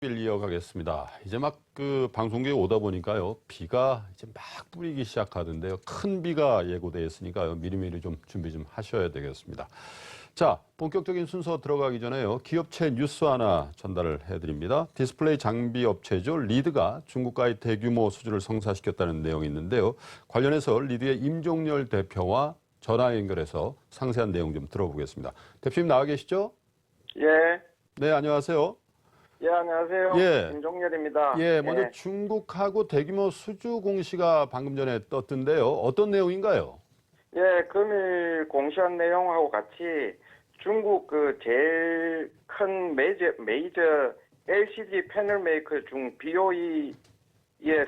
일 이어가겠습니다. 이제 막 그 방송국에 오다 보니까요, 비가 이제 막 뿌리기 시작하던데요. 큰 비가 예고돼 있으니까요, 미리미리 좀 준비 좀 하셔야 되겠습니다. 자, 본격적인 순서 들어가기 전에요, 기업체 뉴스 하나 전달을 해드립니다. 디스플레이 장비 업체죠, 리드가 중국과의 대규모 수주를 성사시켰다는 내용이 있는데요. 관련해서 리드의 임종열 대표와 전화 연결해서 상세한 내용 좀 들어보겠습니다. 대표님 나와 계시죠? 예. 네, 안녕하세요. 예, 안녕하세요. 예. 김종렬입니다. 예, 먼저 중국하고 대규모 수주 공시가 방금 전에 떴던데요. 어떤 내용인가요? 예, 금일 공시한 내용하고 같이 중국 그 제일 큰 메이저 LCD 패널 메이커 중 BOE에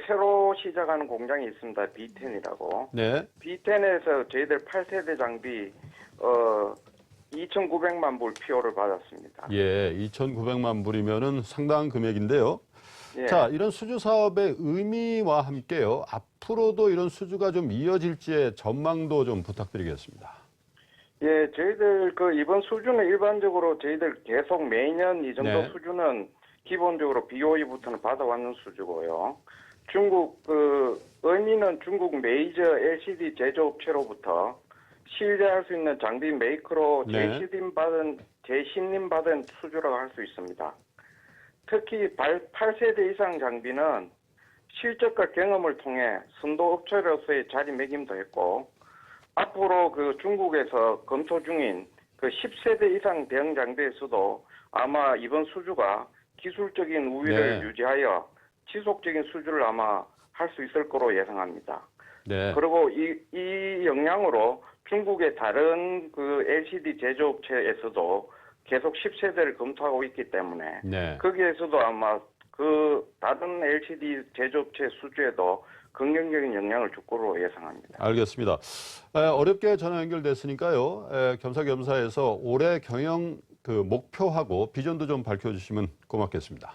새로 시작하는 공장이 있습니다. B10이라고. 네. B10에서 저희들 8세대 장비 2,900만 불 PO를 받았습니다. 예, 2,900만 불이면은 상당한 금액인데요. 예. 자, 이런 수주 사업의 의미와 함께요. 앞으로도 이런 수주가 좀 이어질지의 전망도 좀 부탁드리겠습니다. 예, 저희들 그 이번 수주는 일반적으로 저희들 계속 매년 이 정도 네. 수주는 기본적으로 BOE부터는 받아왔는 수주고요. 중국 그 의미는 중국 메이저 LCD 제조업체로부터 신뢰할 수 있는 장비 메이커로 네. 재신임받은 수주라고 할 수 있습니다. 특히 8세대 이상 장비는 실적과 경험을 통해 선도업체로서의 자리매김도 했고, 앞으로 그 중국에서 검토 중인 그 10세대 이상 대형 장비에서도 아마 이번 수주가 기술적인 우위를 네. 유지하여 지속적인 수주를 아마 할 수 있을 거로 예상합니다. 네. 그리고 이 영향으로 중국의 다른 그 LCD 제조업체에서도 계속 10세대를 검토하고 있기 때문에 네. 거기에서도 아마 그 다른 LCD 제조업체 수주에도 긍정적인 영향을 줄 거로 예상합니다. 알겠습니다. 어렵게 전화 연결됐으니까요. 겸사겸사해서 올해 경영 그 목표하고 비전도 좀 밝혀주시면 고맙겠습니다.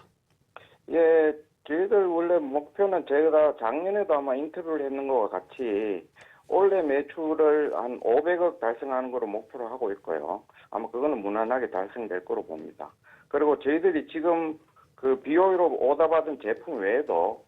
예, 저희들 원래 목표는 제가 작년에도 아마 인터뷰를 했는 것과 같이 올해 매출을 한 500억 달성하는 거로 목표로 하고 있고요. 아마 그거는 무난하게 달성될 거로 봅니다. 그리고 저희들이 지금 그 BOE로 오더받은 제품 외에도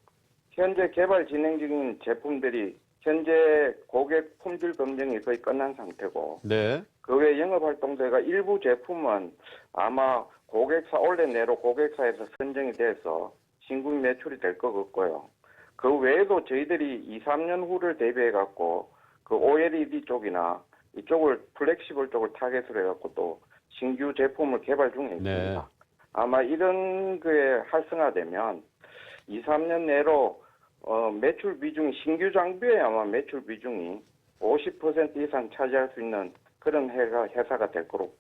현재 개발 진행 중인 제품들이 현재 고객 품질 검증이 거의 끝난 상태고, 네. 그 외 영업활동대가 일부 제품은 아마 올해 내로 고객사에서 선정이 돼서 신규 매출이 될 것 같고요. 그 외에도 저희들이 2, 3년 후를 대비해 갖고 그 OLED 쪽이나 이쪽을 플렉시블 쪽을 타겟으로 해갖고 또 신규 제품을 개발 중에 있습니다. 네. 아마 이런 게 활성화되면 2, 3년 내로 매출 비중이 신규 장비에 아마 매출 비중이 50% 이상 차지할 수 있는 그런 회사가 될 거로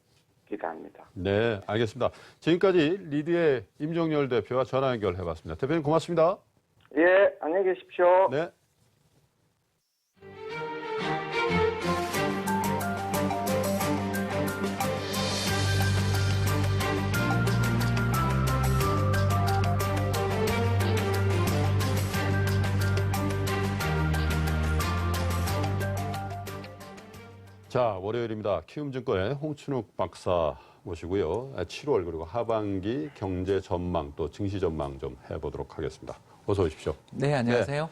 기대합니다. 네, 알겠습니다. 지금까지 리드의 임종열 대표와 전화 연결해봤습니다. 대표님 고맙습니다. 예, 안녕히 계십시오. 네. 자, 월요일입니다. 키움증권의 홍춘욱 박사 모시고요. 7월 그리고 하반기 경제 전망 또 증시 전망 좀 해보도록 하겠습니다. 어서 오십시오. 네, 안녕하세요.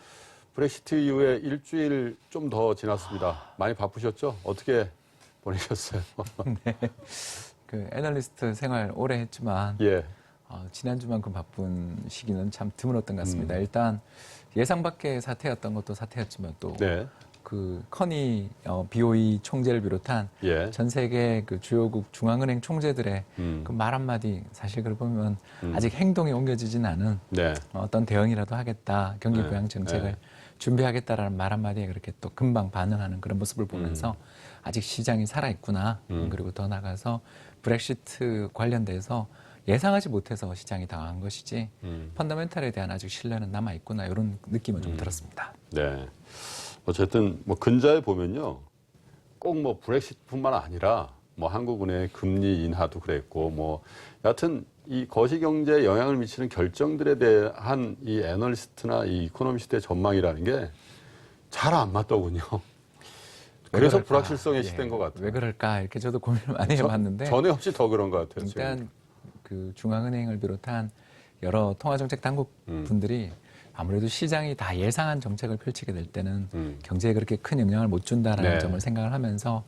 브렉시트 이후에 일주일 좀 더 지났습니다. 많이 바쁘셨죠? 어떻게 보내셨어요? 네. 그 애널리스트 생활 오래 했지만 예. 지난주만큼 바쁜 시기는 참 드물었던 것 같습니다. 일단 예상 밖의 사태였던 것도 사태였지만 또 네. 그 커니 BOE 총재를 비롯한 예. 전 세계 그 주요국 중앙은행 총재들의 그 말 한마디 사실 그걸 보면 아직 행동에 옮겨지진 않은 네. 어떤 대응이라도 하겠다, 경기 네. 부양 정책을 네. 준비하겠다라는 말 한마디에 그렇게 또 금방 반응하는 그런 모습을 보면서 아직 시장이 살아있구나. 그리고 더 나가서 브렉시트 관련돼서 예상하지 못해서 시장이 당한 것이지 펀더멘탈에 대한 아직 신뢰는 남아있구나 이런 느낌은 좀 들었습니다. 네. 어쨌든 뭐 근자에 보면요. 꼭 뭐 브렉시트뿐만 아니라 뭐 한국은행의 금리 인하도 그랬고 뭐 여하튼 이 거시경제에 영향을 미치는 결정들에 대한 이 애널리스트나 이 이코노미스트의 전망이라는 게 잘 안 맞더군요. 그래서 불확실성의 시대인 것 같아요. 왜 그럴까 이렇게 저도 고민을 많이 해봤는데 전에 없이 더 그런 것 같아요. 일단 그 중앙은행을 비롯한 여러 통화정책 당국 분들이 아무래도 시장이 다 예상한 정책을 펼치게 될 때는 경제에 그렇게 큰 영향을 못 준다라는 네. 점을 생각을 하면서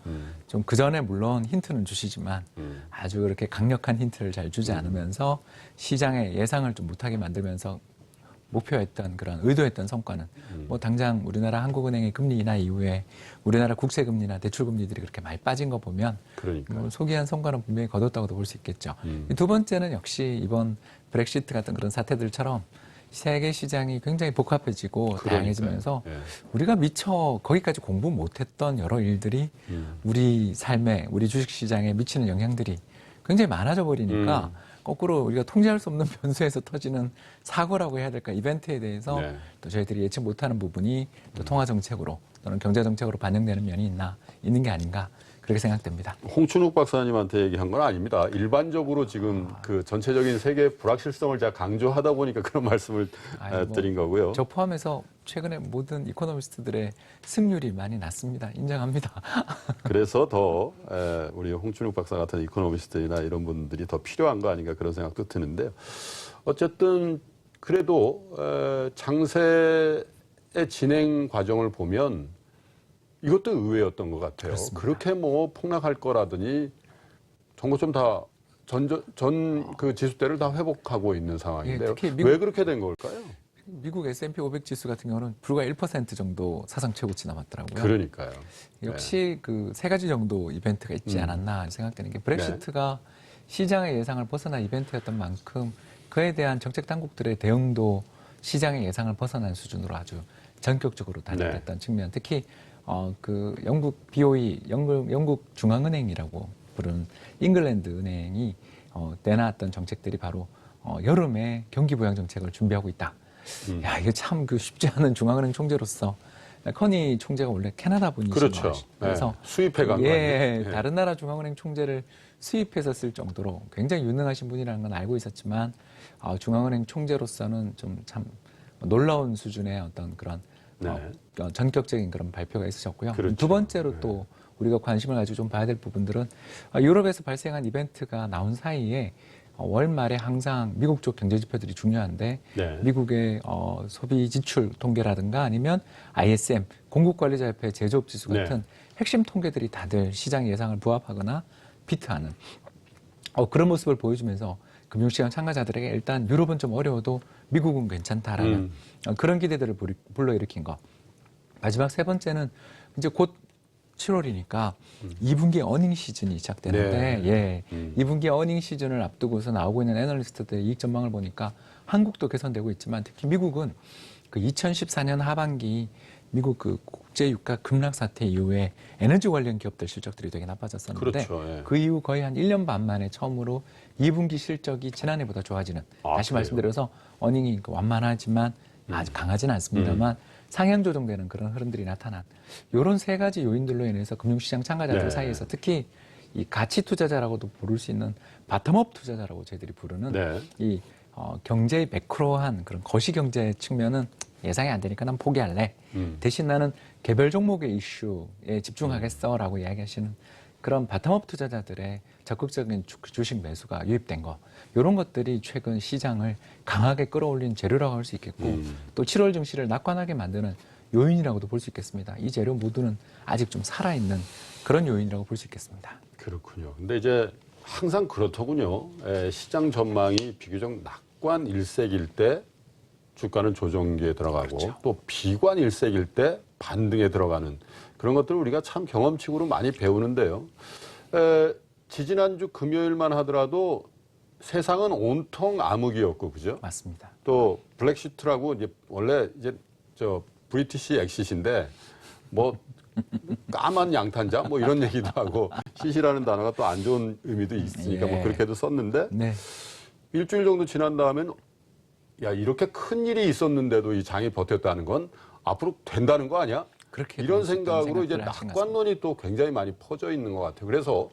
좀 그 전에 물론 힌트는 주시지만 아주 그렇게 강력한 힌트를 잘 주지 않으면서 시장의 예상을 좀 못하게 만들면서 목표했던 그런 의도했던 성과는 뭐 당장 우리나라 한국은행의 금리 인하 이후에 우리나라 국채금리나 대출금리들이 그렇게 많이 빠진 거 보면 그러니까. 뭐 소기한 성과는 분명히 거뒀다고도 볼 수 있겠죠. 두 번째는 역시 이번 브렉시트 같은 그런 사태들처럼 세계 시장이 굉장히 복합해지고 다양해지면서 예. 우리가 미처 거기까지 공부 못했던 여러 일들이 우리 삶에 우리 주식시장에 미치는 영향들이 굉장히 많아져 버리니까 거꾸로 우리가 통제할 수 없는 변수에서 터지는 사고라고 해야 될까 이벤트에 대해서 네. 또 저희들이 예측 못하는 부분이 또 통화 정책으로 또는 경제 정책으로 반영되는 면이 있는 게 아닌가 그렇게 생각됩니다. 홍춘욱 박사님한테 얘기한 건 아닙니다. 일반적으로 지금 그 전체적인 세계의 불확실성을 제가 강조하다 보니까 그런 말씀을 드린 거고요. 저 포함해서 최근에 모든 이코노미스트들의 승률이 많이 낮습니다. 인정합니다. 그래서 더 우리 홍춘욱 박사 같은 이코노미스트나 이런 분들이 더 필요한 거 아닌가 그런 생각도 드는데요. 어쨌든 그래도 장세의 진행 과정을 보면 이것도 의외였던 것 같아요. 그렇습니다. 그렇게 뭐 폭락할 거라더니 전고점 다 전 그 지수대를 다 회복하고 있는 상황인데요. 예, 특히 왜 그렇게 된 걸까요? 미국 S&P 500 지수 같은 경우는 불과 1% 정도 사상 최고치 남았더라고요. 그러니까요. 역시 그 세 가지 정도 이벤트가 있지 않았나 생각되는 게 브렉시트가 시장의 예상을 벗어난 이벤트였던 만큼 그에 대한 정책 당국들의 대응도 시장의 예상을 벗어난 수준으로 아주 전격적으로 단행됐던 측면, 특히 그 영국 BOE, 영국 중앙은행이라고 부르는 잉글랜드 은행이 내놨던 정책들이 바로 여름에 경기 부양 정책을 준비하고 있다. 야, 이게 참 그 쉽지 않은 중앙은행 총재로서 커니 총재가 원래 캐나다 분이시죠. 그렇죠. 그래서 수입해 간 예, 거예요. 다른 나라 중앙은행 총재를 수입해서 쓸 정도로 굉장히 유능하신 분이라는 건 알고 있었지만 중앙은행 총재로서는 좀 참 놀라운 수준의 어떤 그런 전격적인 그런 발표가 있으셨고요. 그렇죠. 두 번째로 또 우리가 관심을 가지고 좀 봐야 될 부분들은 유럽에서 발생한 이벤트가 나온 사이에 월 말에 항상 미국 쪽 경제 지표들이 중요한데 미국의 소비 지출 통계라든가 아니면 ISM 공급관리자협회 제조업 지수 같은 핵심 통계들이 다들 시장 예상을 부합하거나 비트하는 그런 모습을 보여주면서 금융시장 참가자들에게 일단 유럽은 좀 어려워도 미국은 괜찮다라는 그런 기대들을 불러일으킨 것. 마지막 세 번째는 이제 곧 7월이니까 2분기 어닝 시즌이 시작되는데 2분기 어닝 시즌을 앞두고서 나오고 있는 애널리스트들의 이익 전망을 보니까 한국도 개선되고 있지만 특히 미국은 그 2014년 하반기 미국 그 국제 유가 급락 사태 이후에 에너지 관련 기업들 실적들이 되게 나빠졌었는데 그렇죠. 그 이후 거의 한 1년 반 만에 처음으로 2분기 실적이 지난해보다 좋아지는 다시 말씀드려서 어닝이 완만하지만 아주 강하지는 않습니다만 상향 조정되는 그런 흐름들이 나타난 이런 세 가지 요인들로 인해서 금융시장 참가자들 사이에서 특히 이 가치 투자자라고도 부를 수 있는 바텀업 투자자라고 저희들이 부르는 이 경제의 매크로한 그런 거시경제 측면은 예상이 안 되니까 난 포기할래. 대신 나는 개별 종목의 이슈에 집중하겠어라고 이야기하시는 그런 바텀업 투자자들의 적극적인 주식 매수가 유입된 거. 이런 것들이 최근 시장을 강하게 끌어올린 재료라고 할 수 있겠고 또 7월 증시를 낙관하게 만드는 요인이라고도 볼 수 있겠습니다. 이 재료 모두는 아직 좀 살아있는 그런 요인이라고 볼 수 있겠습니다. 그렇군요. 근데 이제 항상 그렇더군요. 시장 전망이 비교적 낙관 일색일 때 주가는 조정기에 들어가고 또 비관 일색일 때 반등에 들어가는 그런 것들을 우리가 참 경험칙으로 많이 배우는데요. 지지난주 금요일만 하더라도 세상은 온통 암흑이었고, 그죠? 맞습니다. 또 블랙시트라고 이제 원래 이제 저 브리티시 엑시트인데 뭐 까만 양탄자 뭐 이런 얘기도 하고 시시라는 단어가 또 안 좋은 의미도 있으니까 뭐 그렇게도 썼는데 일주일 정도 지난 다음엔 야 이렇게 큰 일이 있었는데도 이 장이 버텼다는 건 앞으로 된다는 거 아니야? 이런 생각으로 이제 낙관론이 또 굉장히 많이 퍼져 있는 것 같아요. 그래서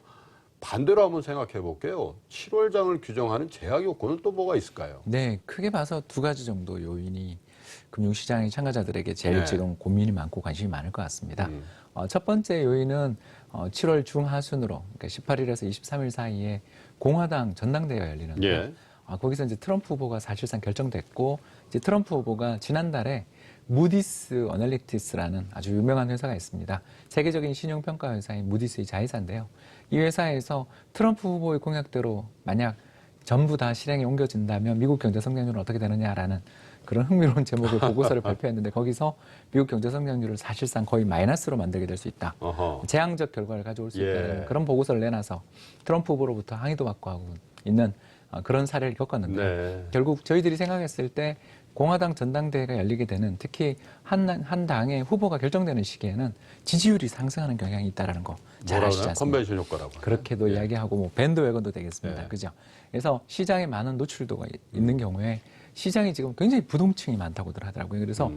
반대로 한번 생각해 볼게요. 7월장을 규정하는 제약 요건은 또 뭐가 있을까요? 네, 크게 봐서 두 가지 정도 요인이 금융시장의 참가자들에게 제일 지금 고민이 많고 관심이 많을 것 같습니다. 첫 번째 요인은 7월 중하순으로 그러니까 18일에서 23일 사이에 공화당 전당대회가 열리는데 거기서 이제 트럼프 후보가 사실상 결정됐고 이제 트럼프 후보가 지난달에 무디스 어널리티스라는 아주 유명한 회사가 있습니다. 세계적인 신용평가 회사인 무디스의 자회사인데요. 이 회사에서 트럼프 후보의 공약대로 만약 전부 다 실행에 옮겨진다면 미국 경제 성장률은 어떻게 되느냐라는 그런 흥미로운 제목의 보고서를 발표했는데 거기서 미국 경제 성장률을 사실상 거의 마이너스로 만들게 될 수 있다. 어허. 재앙적 결과를 가져올 수 예. 있다는 그런 보고서를 내놔서 트럼프 후보로부터 항의도 받고 하고 있는 그런 사례를 겪었는데 네. 결국 저희들이 생각했을 때 공화당 전당대회가 열리게 되는 특히 한 당의 후보가 결정되는 시기에는 지지율이 상승하는 경향이 있다라는 거 잘 뭐라 아시지 그러나? 않습니까? 컨벤션 효과라고. 그렇게도 예. 이야기하고 뭐 밴드웨건도 되겠습니다. 예. 그죠? 그래서 시장에 많은 노출도가 있는 경우에 시장이 지금 굉장히 부동층이 많다고들 하더라고요. 그래서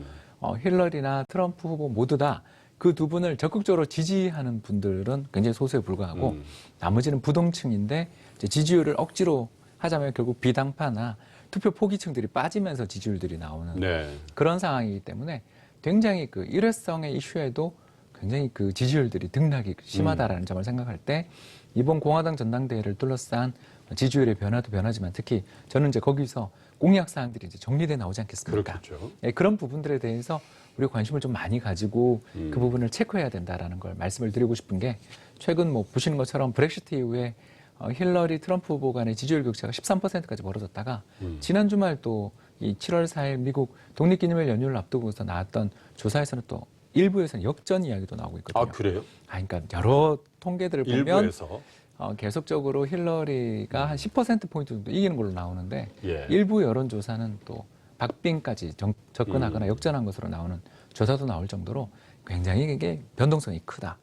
힐러리나 트럼프 후보 모두 다 그 두 분을 적극적으로 지지하는 분들은 굉장히 소수에 불과하고 나머지는 부동층인데 이제 지지율을 억지로 하자면 결국 비당파나 투표 포기층들이 빠지면서 지지율들이 나오는 네. 그런 상황이기 때문에 굉장히 그 일회성의 이슈에도 굉장히 그 지지율들이 등락이 심하다라는 점을 생각할 때 이번 공화당 전당대회를 둘러싼 지지율의 변화도 변하지만 특히 저는 이제 거기서 공약 사항들이 이제 정리돼 나오지 않겠습니까? 그렇겠죠. 예, 그런 부분들에 대해서 우리가 관심을 좀 많이 가지고 그 부분을 체크해야 된다라는 걸 말씀을 드리고 싶은 게 최근 뭐 보시는 것처럼 브렉시트 이후에 힐러리 트럼프 후보 간의 지지율 격차가 13%까지 벌어졌다가 지난 주말 또 이 7월 4일 미국 독립기념일 연휴를 앞두고서 나왔던 조사에서는 또 일부에서는 역전 이야기도 나오고 있거든요. 아, 그래요? 그러니까 여러 통계들을 보면 일부에서. 계속적으로 힐러리가 한 10%포인트 정도 이기는 걸로 나오는데 예. 일부 여론조사는 또 박빙까지 접근하거나 역전한 것으로 나오는 조사도 나올 정도로 굉장히 이게 변동성이 크다.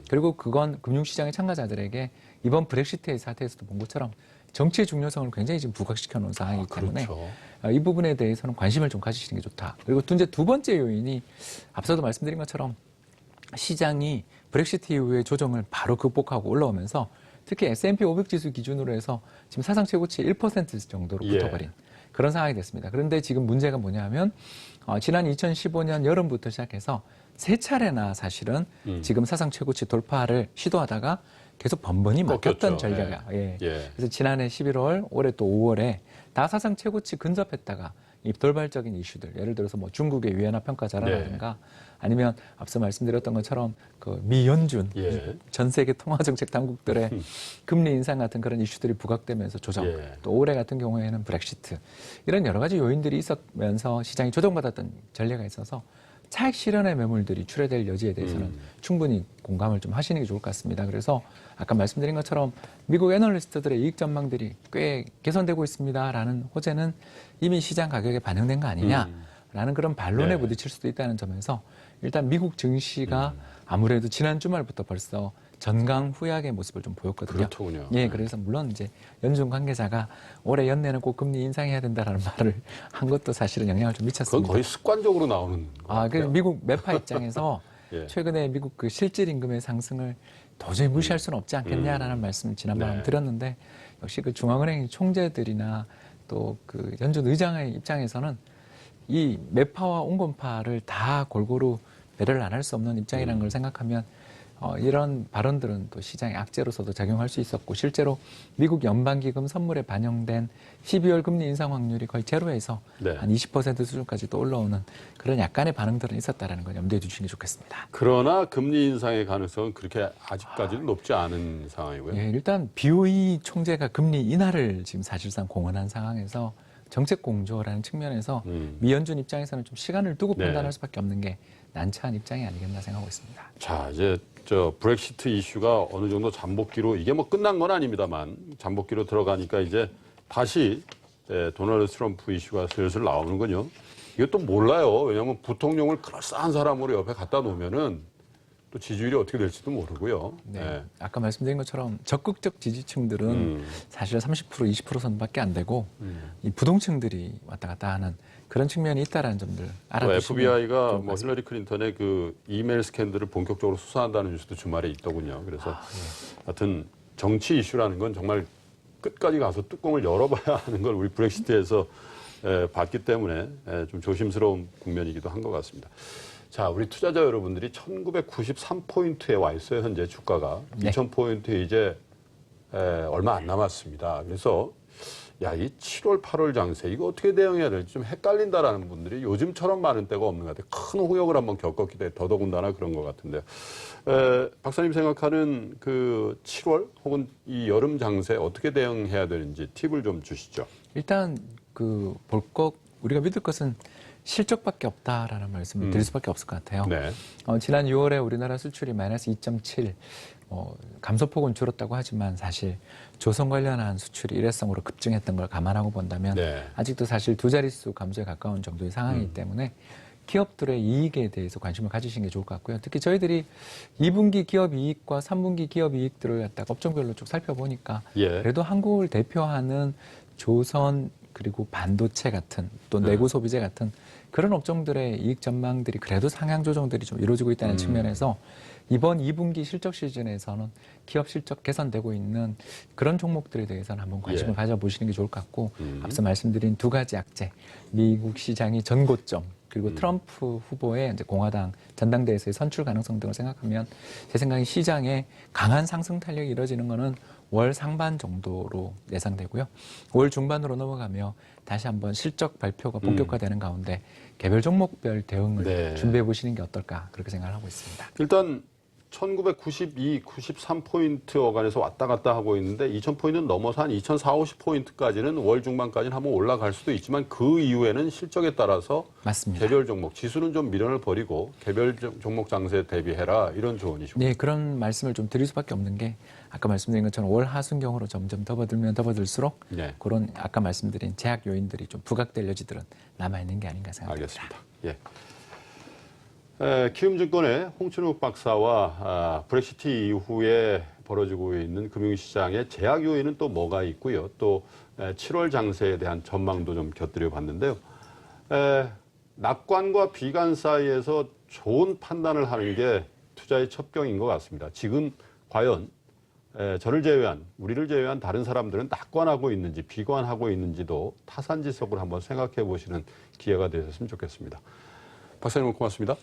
그리고 그건 금융시장의 참가자들에게 이번 브렉시트의 사태에서도 본 것처럼 정치의 중요성을 굉장히 지금 부각시켜 놓은 상황이기 때문에 그렇죠. 이 부분에 대해서는 관심을 좀 가지시는 게 좋다. 그리고 이제 두 번째 요인이 앞서도 말씀드린 것처럼 시장이 브렉시트 이후의 조정을 바로 극복하고 올라오면서 특히 S&P 500 지수 기준으로 해서 지금 사상 최고치 1% 정도로 예. 붙어버린 그런 상황이 됐습니다. 그런데 지금 문제가 뭐냐면 지난 2015년 여름부터 시작해서 세 차례나 사실은 지금 사상 최고치 돌파를 시도하다가 계속 번번이 막혔던 꺾였죠. 전략이야. 예. 예. 그래서 지난해 11월, 올해 또 5월에 다 사상 최고치 근접했다가 이 돌발적인 이슈들, 예를 들어서 뭐 중국의 위안화 평가자라든가 아니면 앞서 말씀드렸던 것처럼 그 미연준 예. 전 세계 통화정책 당국들의 금리 인상 같은 그런 이슈들이 부각되면서 조정, 예. 또 올해 같은 경우에는 브렉시트 이런 여러 가지 요인들이 있으면서 시장이 조정받았던 전례가 있어서 차익 실현의 매물들이 출회될 여지에 대해서는 충분히 공감을 좀 하시는 게 좋을 것 같습니다. 그래서 아까 말씀드린 것처럼 미국 애널리스트들의 이익 전망들이 꽤 개선되고 있습니다라는 호재는 이미 시장 가격에 반영된 거 아니냐라는 그런 반론에 네. 부딪힐 수도 있다는 점에서 일단 미국 증시가 아무래도 지난 주말부터 벌써 전강 후약의 모습을 좀 보였거든요. 그렇더군요. 예, 그래서 물론 이제 연준 관계자가 올해 연내는 꼭 금리 인상해야 된다라는 말을 한 것도 사실은 영향을 좀 그건 미쳤습니다. 거의 습관적으로 나오는 그 거예요. 미국 매파 입장에서 예. 최근에 미국 그 실질 임금의 상승을 도저히 무시할 수는 없지 않겠냐라는 말씀을 지난번에 네. 드렸는데 역시 그 중앙은행 총재들이나 또 그 연준 의장의 입장에서는 이 매파와 온건파를 다 골고루 배려를 안 할 수 없는 입장이라는 걸 생각하면 이런 발언들은 또 시장의 악재로서도 작용할 수 있었고 실제로 미국 연방기금 선물에 반영된 12월 금리 인상 확률이 거의 제로에서 네. 한 20% 수준까지 또 올라오는 그런 약간의 반응들은 있었다라는 걸 염두에 두시는 게 좋겠습니다. 그러나 금리 인상의 가능성은 그렇게 아직까지는 높지 않은 상황이고요. 예, 일단 BOE 총재가 금리 인하를 지금 사실상 공언한 상황에서 정책 공조라는 측면에서 미연준 입장에서는 좀 시간을 두고 네. 판단할 수밖에 없는 게 난처한 입장이 아니겠나 생각하고 있습니다. 자, 이제 브렉시트 이슈가 어느 정도 잠복기로 이게 뭐 끝난 건 아닙니다만 잠복기로 들어가니까 이제 다시 도널드 트럼프 이슈가 슬슬 나오는군요. 이것도 몰라요. 왜냐하면 부통령을 그럴싸한 사람으로 옆에 갖다 놓으면은 또 지지율이 어떻게 될지도 모르고요. 네. 아까 말씀드린 것처럼 적극적 지지층들은 사실 30% 20% 선밖에 안 되고 이 부동층들이 왔다 갔다 하는 그런 측면이 있다라는 점들 알아두시면 FBI가 좋을 것 뭐 같습니다. 힐러리 클린턴의 그 이메일 스캔들을 본격적으로 수사한다는 뉴스도 주말에 있더군요. 그래서 하여튼 정치 이슈라는 건 정말 끝까지 가서 뚜껑을 열어봐야 하는 걸 우리 브렉시트에서 봤기 때문에 좀 조심스러운 국면이기도 한 것 같습니다. 자, 우리 투자자 여러분들이 1993포인트에 와 있어요. 현재 주가가. 네. 2000포인트에 이제 얼마 안 남았습니다. 그래서 야, 이 7월, 8월 장세 이거 어떻게 대응해야 될지 좀 헷갈린다라는 분들이 요즘처럼 많은 때가 없는 것 같아요. 큰 후욕을 한번 겪었기 때문에 더더군다나 그런 것 같은데요. 박사님 생각하는 그 7월 혹은 이 여름 장세 어떻게 대응해야 되는지 팁을 좀 주시죠. 일단 그 볼 것 우리가 믿을 것은 실적밖에 없다라는 말씀을 드릴 수밖에 없을 것 같아요. 네. 지난 6월에 우리나라 수출이 마이너스 2.7, 감소폭은 줄었다고 하지만 사실 조선 관련한 수출이 일회성으로 급증했던 걸 감안하고 본다면 네. 아직도 사실 두 자릿수 감소에 가까운 정도의 상황이기 때문에 기업들의 이익에 대해서 관심을 가지시는 게 좋을 것 같고요. 특히 저희들이 2분기 기업 이익과 3분기 기업 이익들을 갖다가 업종별로 쭉 살펴보니까 예. 그래도 한국을 대표하는 조선 그리고 반도체 같은 또 내구 소비재 같은 그런 업종들의 이익 전망들이 그래도 상향 조정들이 좀 이루어지고 있다는 측면에서 이번 2분기 실적 시즌에서는 기업 실적 개선되고 있는 그런 종목들에 대해서는 한번 관심을 예. 가져보시는 게 좋을 것 같고 앞서 말씀드린 두 가지 악재, 미국 시장이 전고점 그리고 트럼프 후보의 이제 공화당 전당대회에서의 선출 가능성 등을 생각하면 제 생각에 시장에 강한 상승 탄력이 이뤄지는 것은 월 상반 정도로 예상되고요. 월 중반으로 넘어가며 다시 한번 실적 발표가 본격화되는 가운데 개별 종목별 대응을 네. 준비해 보시는 게 어떨까 그렇게 생각을 하고 있습니다. 일단 1992, 93포인트 어간에서 왔다 갔다 하고 있는데 2000포인트는 넘어서 한 2400, 50포인트까지는 월 중반까지는 한번 올라갈 수도 있지만 그 이후에는 실적에 따라서 맞습니다. 개별 종목, 지수는 좀 미련을 버리고 개별 종목 장세에 대비해라 이런 조언이시고. 네, 그런 말씀을 좀 드릴 수밖에 없는 게 아까 말씀드린 것처럼 월 하순경으로 점점 접어들면 접어들수록 네. 그런 아까 말씀드린 제약 요인들이 좀 부각될 여지들은 남아있는 게 아닌가 생각합니다. 알겠습니다. 예. 키움증권의 홍춘욱 박사와 브렉시트 이후에 벌어지고 있는 금융시장의 제약 요인은 또 뭐가 있고요. 또 7월 장세에 대한 전망도 좀 곁들여 봤는데요. 낙관과 비관 사이에서 좋은 판단을 하는 게 투자의 첩경인 것 같습니다. 지금 과연 우리를 제외한 다른 사람들은 낙관하고 있는지 비관하고 있는지도 타산지석으로 한번 생각해 보시는 기회가 되셨으면 좋겠습니다. 박사님 고맙습니다.